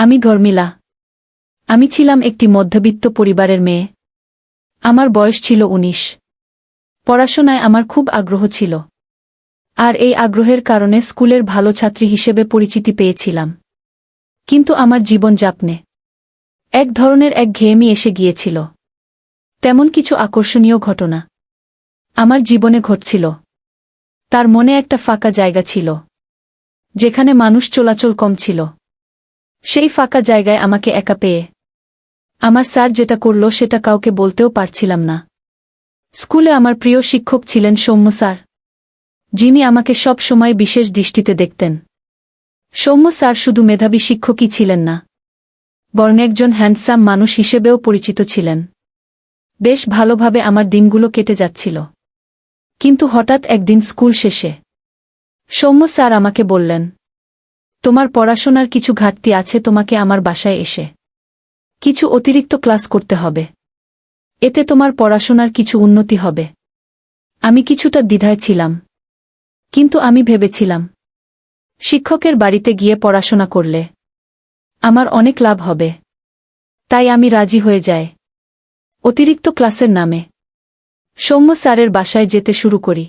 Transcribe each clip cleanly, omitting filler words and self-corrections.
আমি ধর্মিলা। আমি ছিলাম একটি মধ্যবিত্ত পরিবারের মেয়ে। আমার বয়স ছিল ১৯। পড়াশোনায় আমার খুব আগ্রহ ছিল। আর এই আগ্রহের কারণে স্কুলের ভালো ছাত্রী হিসেবে পরিচিতি পেয়েছিলাম। কিন্তু আমার জীবনযাপনে এক ধরনের একঘেয়েমি এসে গিয়েছিল। তেমন কিছু আকর্ষণীয় ঘটনা আমার জীবনে ঘটছিল। তার মনে একটা ফাঁকা জায়গা ছিল, যেখানে মানুষ চলাচল কম ছিল। সেই ফাঁকা জায়গায় আমাকে একা পেয়ে আমার স্যার যেটা করল সেটা কাউকে বলতেও পারছিলাম না। স্কুলে আমার প্রিয় শিক্ষক ছিলেন সৌম্য স্যার, যিনি আমাকে সব সময় বিশেষ দৃষ্টিতে দেখতেন। সৌম্য স্যার শুধু মেধাবী শিক্ষকই ছিলেন না, বরং একজন হ্যান্ডসাম মানুষ হিসেবেও পরিচিত ছিলেন। বেশ ভালোভাবে আমার দিনগুলো কেটে যাচ্ছিল। কিন্তু হঠাৎ একদিন স্কুল শেষে সৌম্য স্যার আমাকে বললেন, তোমার পড়াশোনার কিছু ঘাটতি আছে, তোমাকে আমার বাসায় এসে কিছু অতিরিক্ত ক্লাস করতে হবে। এতে তোমার পড়াশোনার কিছু উন্নতি হবে। আমি কিছুটা দ্বিধায় ছিলাম, কিন্তু আমি ভেবেছিলাম শিক্ষকের বাড়িতে গিয়ে পড়াশোনা করলে আমার অনেক লাভ হবে। তাই আমি রাজি হয়ে যাই। অতিরিক্ত ক্লাসের নামে সৌম্য স্যারের বাসায় যেতে শুরু করি।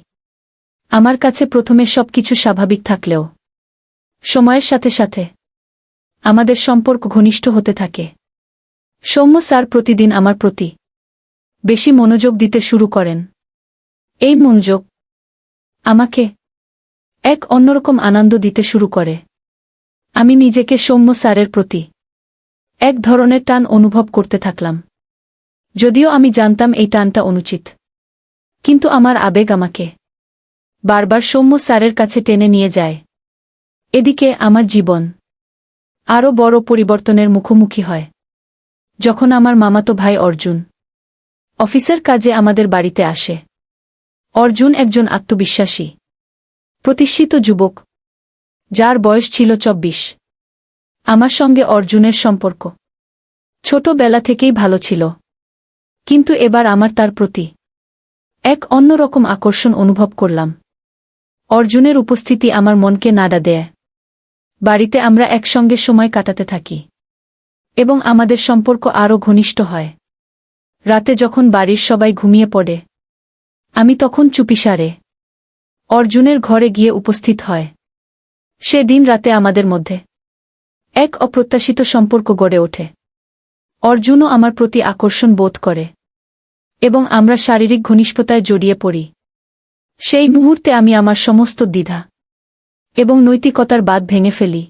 আমার কাছে প্রথমে সবকিছু স্বাভাবিক থাকলেও সময়ের সাথে সাথে আমাদের সম্পর্ক ঘনিষ্ঠ হতে থাকে। সৌম্য স্যার প্রতিদিন আমার প্রতি বেশি মনোযোগ দিতে শুরু করেন। এই মনোযোগ আমাকে এক অন্যরকম আনন্দ দিতে শুরু করে। আমি নিজেকে সৌম্য স্যারের প্রতি এক ধরনের টান অনুভব করতে থাকলাম। যদিও আমি জানতাম এই টানটা অনুচিত, কিন্তু আমার আবেগ আমাকে বারবার সৌম্য স্যারের কাছে টেনে নিয়ে যায়। এদিকে আমার জীবন আরও বড় পরিবর্তনের মুখোমুখি হয় যখন আমার মামাতো ভাই অর্জুন অফিসের কাজে আমাদের বাড়িতে আসে। অর্জুন একজন আত্মবিশ্বাসী, প্রতিষ্ঠিত যুবক, যার বয়স ছিল ২৪। আমার সঙ্গে অর্জুনের সম্পর্ক ছোটবেলা থেকেই ভালো ছিল, কিন্তু এবার আমার তার প্রতি এক অন্যরকম আকর্ষণ অনুভব করলাম। অর্জুনের উপস্থিতি আমার মনকে নাড়া দেয়। বাড়িতে আমরা একসঙ্গে সময় কাটাতে থাকি এবং আমাদের সম্পর্ক আরও ঘনিষ্ঠ হয়। রাতে যখন বাড়ির সবাই ঘুমিয়ে পড়ে, আমি তখন চুপিসারে অর্জুনের ঘরে গিয়ে উপস্থিত হয়। সেদিন রাতে আমাদের মধ্যে এক অপ্রত্যাশিত সম্পর্ক গড়ে ওঠে। অর্জুনও আমার প্রতি আকর্ষণ বোধ করে এবং আমরা শারীরিক ঘনিষ্ঠতায় জড়িয়ে পড়ি। সেই মুহূর্তে আমি আমার সমস্ত দ্বিধা এবং নৈতিকতার বাঁধ ভেঙে ফেলি।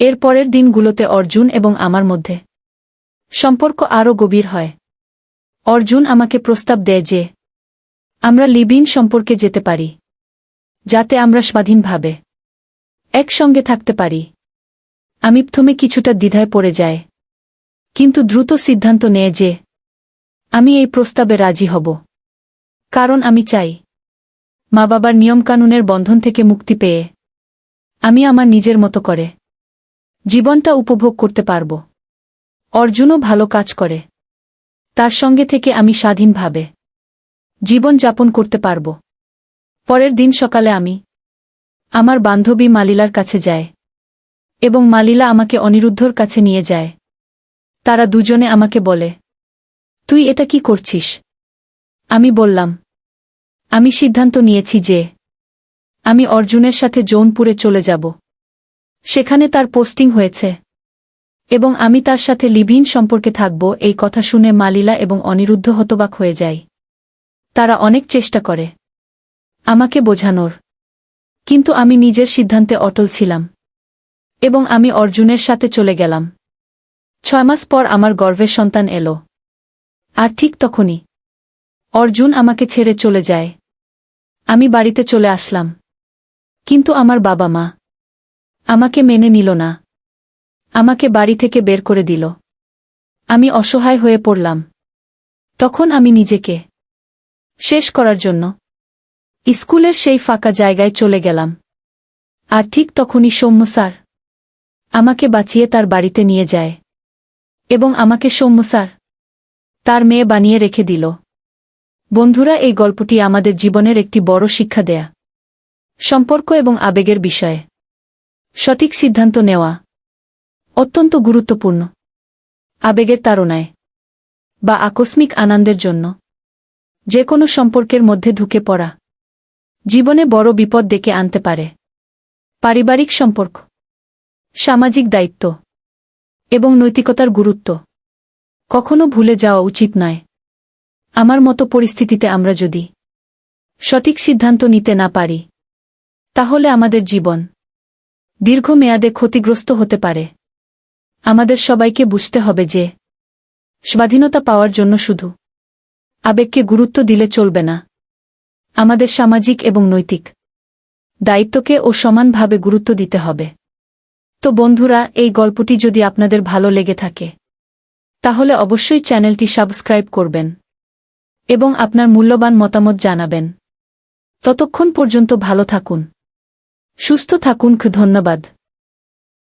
এর পরের দিনগুলোতে অর্জুন এবং আমার মধ্যে সম্পর্ক আরও গভীর হয়। অর্জুন আমাকে প্রস্তাব দেয় যে আমরা লিভ ইন সম্পর্কে যেতে পারি, যাতে আমরা স্বাধীনভাবে একসঙ্গে থাকতে পারি। আমি প্রথমে কিছুটা দ্বিধায় পড়ে যাই, কিন্তু দ্রুত সিদ্ধান্ত নেয় যে আমি এই প্রস্তাবে রাজি হব। কারণ আমি চাই মা বাবার নিয়মকানুনের বন্ধন থেকে মুক্তি পেয়ে আমি আমার নিজের মতো করে জীবনটা উপভোগ করতে পারব। অর্জুনও ভালো কাজ করে, তার সঙ্গে থেকে আমি স্বাধীনভাবে জীবন যাপন করতে পারব। পরের দিন সকালে আমি আমার বান্ধবী মালিলার কাছে যাই এবং মালিলা আমাকে অনিরুদ্ধর কাছে নিয়ে যায়। তারা দুজনে আমাকে বলে, তুই এটা কি করছিস? আমি বললাম, আমি সিদ্ধান্ত নিয়েছি যে আমি অর্জুনের সাথে জৌনপুরে চলে যাব। সেখানে তার পোস্টিং হয়েছে এবং আমি তার সাথে লিভ ইন সম্পর্কে থাকব। এই কথা শুনে মালিলা এবং অনিরুদ্ধ হতবাক হয়ে যায়। তারা অনেক চেষ্টা করে আমাকে বোঝানোর, কিন্তু আমি নিজের সিদ্ধান্তে অটল ছিলাম এবং আমি অর্জুনের সাথে চলে গেলাম। ৬ মাস পর আমার গর্ভের সন্তান এলো। আর ঠিক তখনই অর্জুন আমাকে ছেড়ে চলে যায়। আমি বাড়িতে চলে আসলাম, কিন্তু আমার বাবা মা আমাকে মেনে নিল না। আমাকে বাড়ি থেকে বের করে দিল। আমি অসহায় হয়ে পড়লাম। তখন আমি নিজেকে শেষ করার জন্য স্কুলের সেই ফাঁকা জায়গায় চলে গেলাম। আর ঠিক তখনই সৌম্য স্যার আমাকে বাঁচিয়ে তার বাড়িতে নিয়ে যায় এবং আমাকে সৌম্য স্যার তার মেয়ে বানিয়ে রেখে দিল। বন্ধুরা, এই গল্পটি আমাদের জীবনের একটি বড় শিক্ষা দেয়া। সম্পর্ক এবং আবেগের বিষয়ে সঠিক সিদ্ধান্ত নেওয়া অত্যন্ত গুরুত্বপূর্ণ। আবেগের তাড়নায় বা আকস্মিক আনন্দের জন্য যে কোনো সম্পর্কের মধ্যে ঢুকে পড়া জীবনে বড় বিপদ ডেকে আনতে পারে। পারিবারিক সম্পর্ক, সামাজিক দায়িত্ব এবং নৈতিকতার গুরুত্ব কখনো ভুলে যাওয়া উচিত নয়। আমার মতো পরিস্থিতিতে আমরা যদি সঠিক সিদ্ধান্ত নিতে না পারি, তাহলে আমাদের জীবন দীর্ঘমেয়াদে ক্ষতিগ্রস্ত হতে পারে। আমাদের সবাইকে বুঝতে হবে যে স্বাধীনতা পাওয়ার জন্য শুধু আবেগকে গুরুত্ব দিলে চলবে না। আমাদের সামাজিক এবং নৈতিক দায়িত্বকে ও সমানভাবে গুরুত্ব দিতে হবে। তো বন্ধুরা, এই গল্পটি যদি আপনাদের ভালো লেগে থাকে, তাহলে অবশ্যই চ্যানেলটি সাবস্ক্রাইব করবেন এবং আপনার মূল্যবান মতামত জানাবেন। ততক্ষণ পর্যন্ত ভালো থাকুন, সুস্থ থাকুন। ধন্যবাদ।